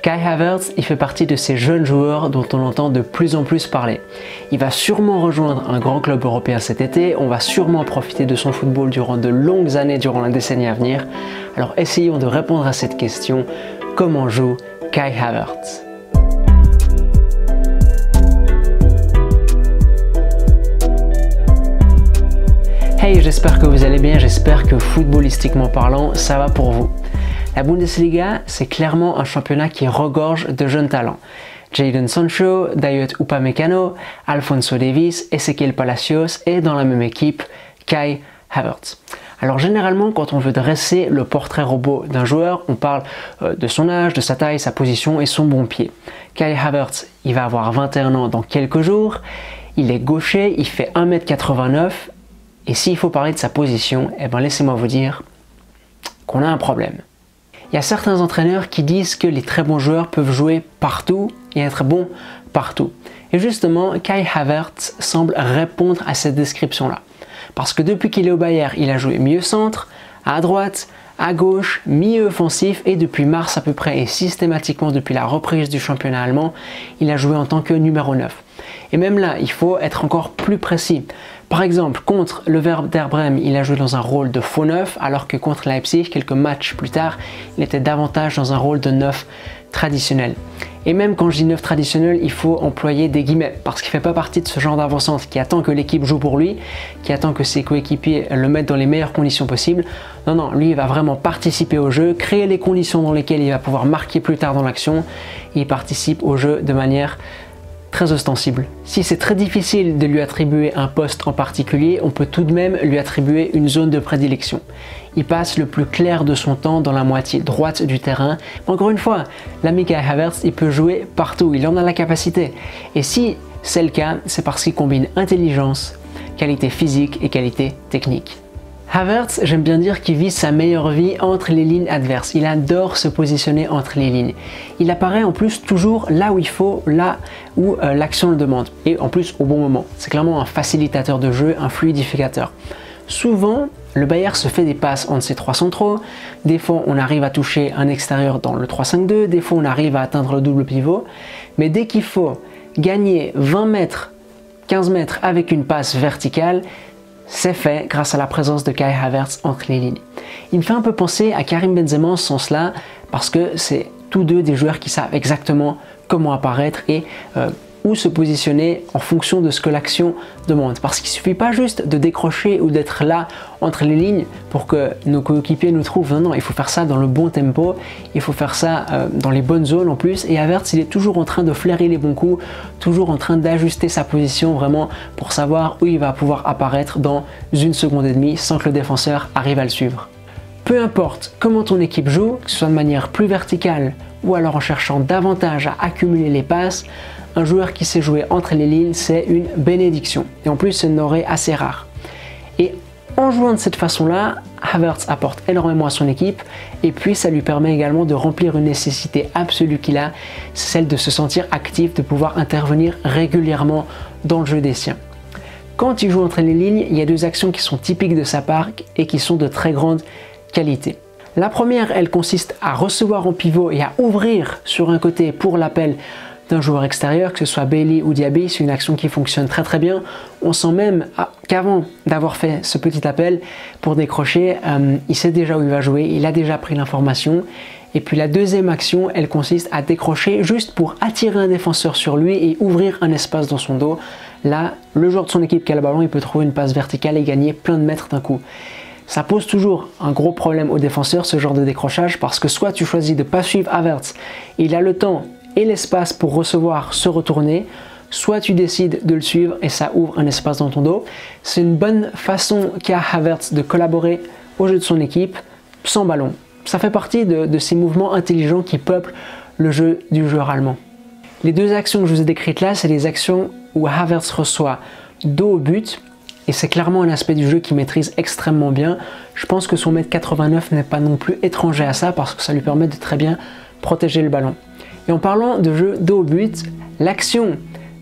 Kai Havertz, il fait partie de ces jeunes joueurs dont on entend de plus en plus parler. Il va sûrement rejoindre un grand club européen cet été, on va sûrement profiter de son football durant de longues années durant la décennie à venir. Alors essayons de répondre à cette question, comment joue Kai Havertz? Hey, j'espère que vous allez bien, j'espère que footballistiquement parlant, ça va pour vous. La Bundesliga, c'est clairement un championnat qui regorge de jeunes talents. Jadon Sancho, Dayot Upamecano, Alphonso Davies, Ezequiel Palacios et dans la même équipe, Kai Havertz. Alors généralement, quand on veut dresser le portrait robot d'un joueur, on parle de son âge, de sa taille, sa position et son bon pied. Kai Havertz, il va avoir 21 ans dans quelques jours, il est gaucher, il fait 1,89 m et s'il faut parler de sa position, eh ben laissez-moi vous dire qu'on a un problème. Il y a certains entraîneurs qui disent que les très bons joueurs peuvent jouer partout et être bons partout. Et justement, Kai Havertz semble répondre à cette description-là. Parce que depuis qu'il est au Bayern, il a joué milieu centre, à droite, à gauche, milieu offensif et depuis mars à peu près et systématiquement depuis la reprise du championnat allemand, il a joué en tant que numéro 9. Et même là, il faut être encore plus précis. Par exemple, contre le Werder Bremen, il a joué dans un rôle de faux neuf, alors que contre Leipzig, quelques matchs plus tard, il était davantage dans un rôle de neuf traditionnel. Et même quand je dis neuf traditionnel, il faut employer des guillemets, parce qu'il ne fait pas partie de ce genre d'avant-centre qui attend que l'équipe joue pour lui, qui attend que ses coéquipiers le mettent dans les meilleures conditions possibles. Non, non, lui il va vraiment participer au jeu, créer les conditions dans lesquelles il va pouvoir marquer plus tard dans l'action. Il participe au jeu de manière très ostensible. Si c'est très difficile de lui attribuer un poste en particulier, on peut tout de même lui attribuer une zone de prédilection. Il passe le plus clair de son temps dans la moitié droite du terrain. Encore une fois, l'ami Kai Havertz, il peut jouer partout, il en a la capacité. Et si c'est le cas, c'est parce qu'il combine intelligence, qualité physique et qualité technique. Havertz, j'aime bien dire qu'il vit sa meilleure vie entre les lignes adverses. Il adore se positionner entre les lignes. Il apparaît en plus toujours là où il faut, là où l'action le demande. Et en plus au bon moment. C'est clairement un facilitateur de jeu, un fluidificateur. Souvent, le Bayern se fait des passes entre ses trois centraux. Des fois, on arrive à toucher un extérieur dans le 3-5-2. Des fois, on arrive à atteindre le double pivot. Mais dès qu'il faut gagner 20 mètres, 15 mètres avec une passe verticale, c'est fait grâce à la présence de Kai Havertz entre les lignes. Il me fait un peu penser à Karim Benzema en ce sens-là, parce que c'est tous deux des joueurs qui savent exactement comment apparaître et où se positionner en fonction de ce que l'action demande. Parce qu'il ne suffit pas juste de décrocher ou d'être là entre les lignes pour que nos coéquipiers nous trouvent. Non, non, il faut faire ça dans le bon tempo, il faut faire ça dans les bonnes zones en plus. Et Havertz, il est toujours en train de flairer les bons coups, toujours en train d'ajuster sa position vraiment pour savoir où il va pouvoir apparaître dans une seconde et demie sans que le défenseur arrive à le suivre. Peu importe comment ton équipe joue, que ce soit de manière plus verticale ou alors en cherchant davantage à accumuler les passes, un joueur qui sait jouer entre les lignes, c'est une bénédiction. Et en plus, c'est une denrée assez rare. Et en jouant de cette façon-là, Havertz apporte énormément à son équipe et puis ça lui permet également de remplir une nécessité absolue qu'il a, c'est celle de se sentir actif, de pouvoir intervenir régulièrement dans le jeu des siens. Quand il joue entre les lignes, il y a deux actions qui sont typiques de sa part et qui sont de très grande qualité. La première, elle consiste à recevoir en pivot et à ouvrir sur un côté pour l'appel d'un joueur extérieur, que ce soit Bailey ou Diaby. C'est une action qui fonctionne très très bien. On sent même qu'avant d'avoir fait ce petit appel pour décrocher, il sait déjà où il va jouer, il a déjà pris l'information. Et puis la deuxième action, elle consiste à décrocher juste pour attirer un défenseur sur lui et ouvrir un espace dans son dos. Là, le joueur de son équipe qui a le ballon, il peut trouver une passe verticale et gagner plein de mètres d'un coup. Ça pose toujours un gros problème aux défenseurs, ce genre de décrochage, parce que soit tu choisis de ne pas suivre Havertz, il a le temps et l'espace pour recevoir, se retourner, soit tu décides de le suivre et ça ouvre un espace dans ton dos. C'est une bonne façon qu'a Havertz de collaborer au jeu de son équipe sans ballon. Ça fait partie de ces mouvements intelligents qui peuplent le jeu du joueur allemand. Les deux actions que je vous ai décrites là, c'est les actions où Havertz reçoit dos au but et c'est clairement un aspect du jeu qu'il maîtrise extrêmement bien. Je pense que son 1,89 m n'est pas non plus étranger à ça parce que ça lui permet de très bien protéger le ballon. Et en parlant de jeu dos au but, l'action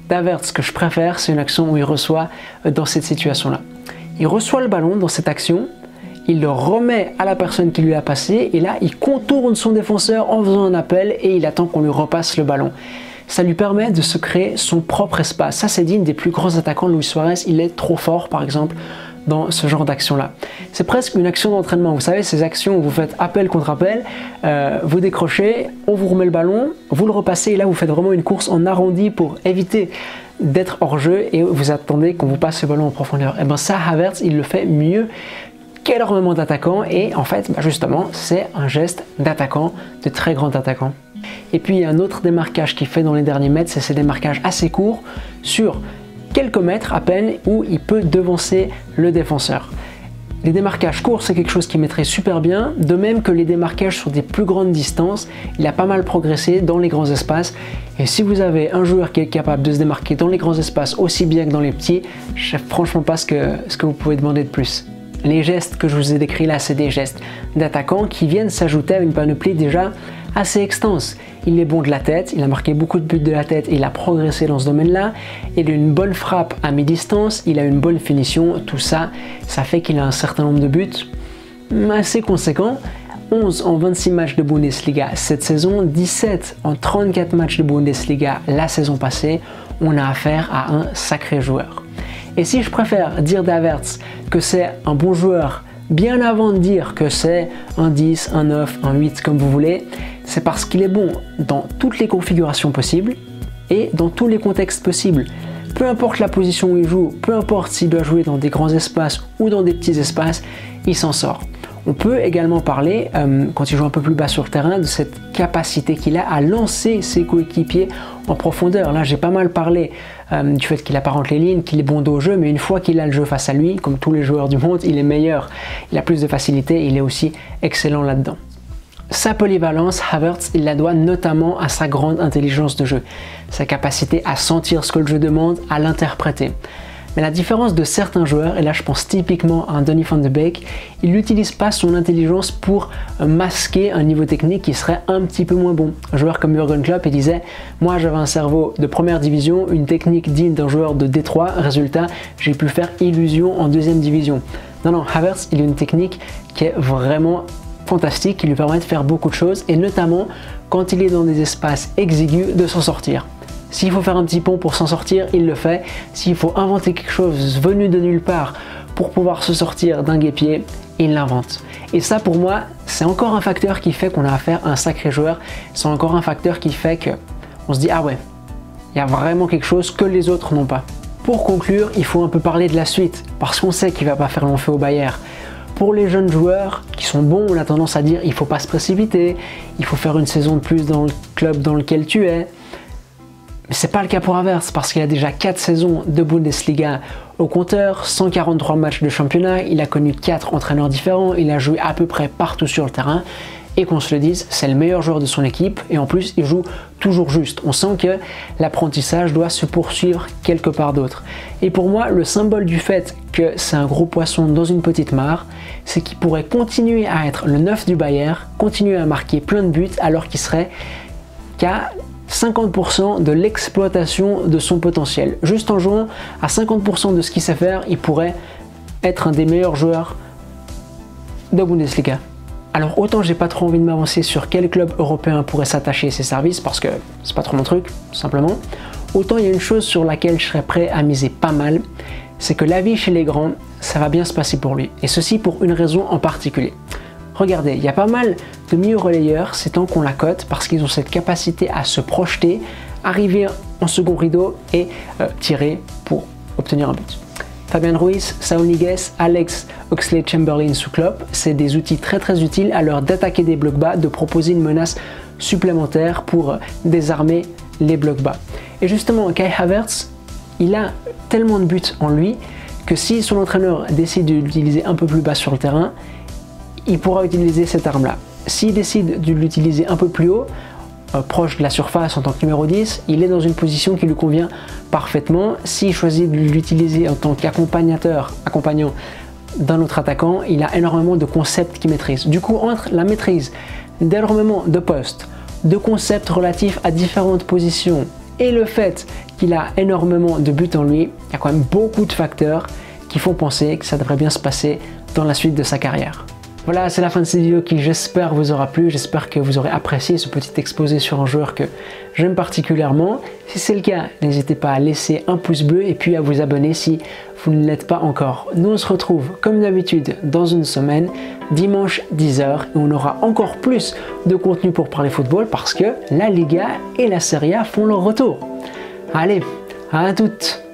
d'Havertz que je préfère, c'est une action où il reçoit dans cette situation-là. Il reçoit le ballon dans cette action, il le remet à la personne qui lui a passé et là il contourne son défenseur en faisant un appel et il attend qu'on lui repasse le ballon. Ça lui permet de se créer son propre espace. Ça, c'est digne des plus grands attaquants. Luis Suarez, il est trop fort, par exemple, dans ce genre d'action-là. C'est presque une action d'entraînement. Vous savez, ces actions où vous faites appel contre appel, vous décrochez, on vous remet le ballon, vous le repassez et là, vous faites vraiment une course en arrondi pour éviter d'être hors jeu et vous attendez qu'on vous passe le ballon en profondeur. Et bien ça, Havertz, il le fait mieux qu'énormément d'attaquants et en fait, justement, c'est un geste d'attaquant, de très grand attaquant. Et puis il y a un autre démarquage qu'il fait dans les derniers mètres, c'est ces démarquages assez courts sur quelques mètres à peine où il peut devancer le défenseur. Les démarquages courts, c'est quelque chose qu'il maîtrise super bien, de même que les démarquages sur des plus grandes distances. Il a pas mal progressé dans les grands espaces et si vous avez un joueur qui est capable de se démarquer dans les grands espaces aussi bien que dans les petits, je sais franchement pas ce que vous pouvez demander de plus. Les gestes que je vous ai décrits là, c'est des gestes d'attaquants qui viennent s'ajouter à une panoplie déjà assez extense. Il est bon de la tête, il a marqué beaucoup de buts de la tête et il a progressé dans ce domaine-là. Il a une bonne frappe à mi-distance, il a une bonne finition, tout ça, ça fait qu'il a un certain nombre de buts assez conséquents. 11 en 26 matchs de Bundesliga cette saison, 17 en 34 matchs de Bundesliga la saison passée. On a affaire à un sacré joueur. Et si je préfère dire d'Havertz que c'est un bon joueur bien avant de dire que c'est un 10, un 9, un 8 comme vous voulez, c'est parce qu'il est bon dans toutes les configurations possibles et dans tous les contextes possibles. Peu importe la position où il joue, peu importe s'il doit jouer dans des grands espaces ou dans des petits espaces, il s'en sort. On peut également parler, quand il joue un peu plus bas sur le terrain, de cette capacité qu'il a à lancer ses coéquipiers en profondeur. Là, j'ai pas mal parlé du fait qu'il apparente les lignes, qu'il est bon au jeu, mais une fois qu'il a le jeu face à lui, comme tous les joueurs du monde, il est meilleur. Il a plus de facilité, il est aussi excellent là-dedans. Sa polyvalence, Havertz, il la doit notamment à sa grande intelligence de jeu, sa capacité à sentir ce que le jeu demande, à l'interpréter. Mais la différence de certains joueurs, et là je pense typiquement à un Donny van de Beek, il n'utilise pas son intelligence pour masquer un niveau technique qui serait un petit peu moins bon. Un joueur comme Jürgen Klopp, il disait « Moi j'avais un cerveau de première division, une technique digne d'un joueur de D3, résultat, j'ai pu faire illusion en deuxième division. » Non, non, Havertz, il a une technique qui est vraiment fantastique, qui lui permet de faire beaucoup de choses, et notamment quand il est dans des espaces exigus, de s'en sortir. S'il faut faire un petit pont pour s'en sortir, il le fait. S'il faut inventer quelque chose venu de nulle part pour pouvoir se sortir d'un guêpier, il l'invente. Et ça, pour moi, c'est encore un facteur qui fait qu'on a affaire à un sacré joueur. C'est encore un facteur qui fait qu'on se dit « Ah ouais, il y a vraiment quelque chose que les autres n'ont pas ». Pour conclure, il faut un peu parler de la suite, parce qu'on sait qu'il ne va pas faire long feu au Bayern. Pour les jeunes joueurs qui sont bons, on a tendance à dire « Il ne faut pas se précipiter, il faut faire une saison de plus dans le club dans lequel tu es ». Mais ce n'est pas le cas pour Havertz parce qu'il a déjà 4 saisons de Bundesliga au compteur, 143 matchs de championnat, il a connu 4 entraîneurs différents, il a joué à peu près partout sur le terrain et qu'on se le dise, c'est le meilleur joueur de son équipe et en plus il joue toujours juste. On sent que l'apprentissage doit se poursuivre quelque part d'autre. Et pour moi, le symbole du fait que c'est un gros poisson dans une petite mare, c'est qu'il pourrait continuer à être le 9 du Bayern, continuer à marquer plein de buts alors qu'il serait qu'à 50% de l'exploitation de son potentiel. Juste en jouant à 50% de ce qu'il sait faire, il pourrait être un des meilleurs joueurs de Bundesliga. Alors autant j'ai pas trop envie de m'avancer sur quel club européen pourrait s'attacher à ses services parce que c'est pas trop mon truc, simplement. Autant il y a une chose sur laquelle je serais prêt à miser pas mal, c'est que la vie chez les grands, ça va bien se passer pour lui. Et ceci pour une raison en particulier. Regardez, il y a pas mal de milieux relayeurs ces temps qu'on la cote parce qu'ils ont cette capacité à se projeter, arriver en second rideau et tirer pour obtenir un but. Fabian Ruiz, Saúl Ñíguez, Alex Oxlade-Chamberlain sous Klopp, c'est des outils très utiles à l'heure d'attaquer des blocs bas, de proposer une menace supplémentaire pour désarmer les blocs bas. Et justement, Kai Havertz, il a tellement de buts en lui que si son entraîneur décide de l'utiliser un peu plus bas sur le terrain, il pourra utiliser cette arme-là. S'il décide de l'utiliser un peu plus haut, proche de la surface en tant que numéro 10, il est dans une position qui lui convient parfaitement. S'il choisit de l'utiliser en tant accompagnant d'un autre attaquant, il a énormément de concepts qu'il maîtrise. Du coup, entre la maîtrise d'énormément de postes, de concepts relatifs à différentes positions et le fait qu'il a énormément de buts en lui, il y a quand même beaucoup de facteurs qui font penser que ça devrait bien se passer dans la suite de sa carrière. Voilà, c'est la fin de cette vidéo qui, j'espère, vous aura plu. J'espère que vous aurez apprécié ce petit exposé sur un joueur que j'aime particulièrement. Si c'est le cas, n'hésitez pas à laisser un pouce bleu et puis à vous abonner si vous ne l'êtes pas encore. Nous, on se retrouve comme d'habitude dans une semaine, dimanche 10h, et on aura encore plus de contenu pour parler football parce que la Liga et la Serie A font leur retour. Allez, à toutes!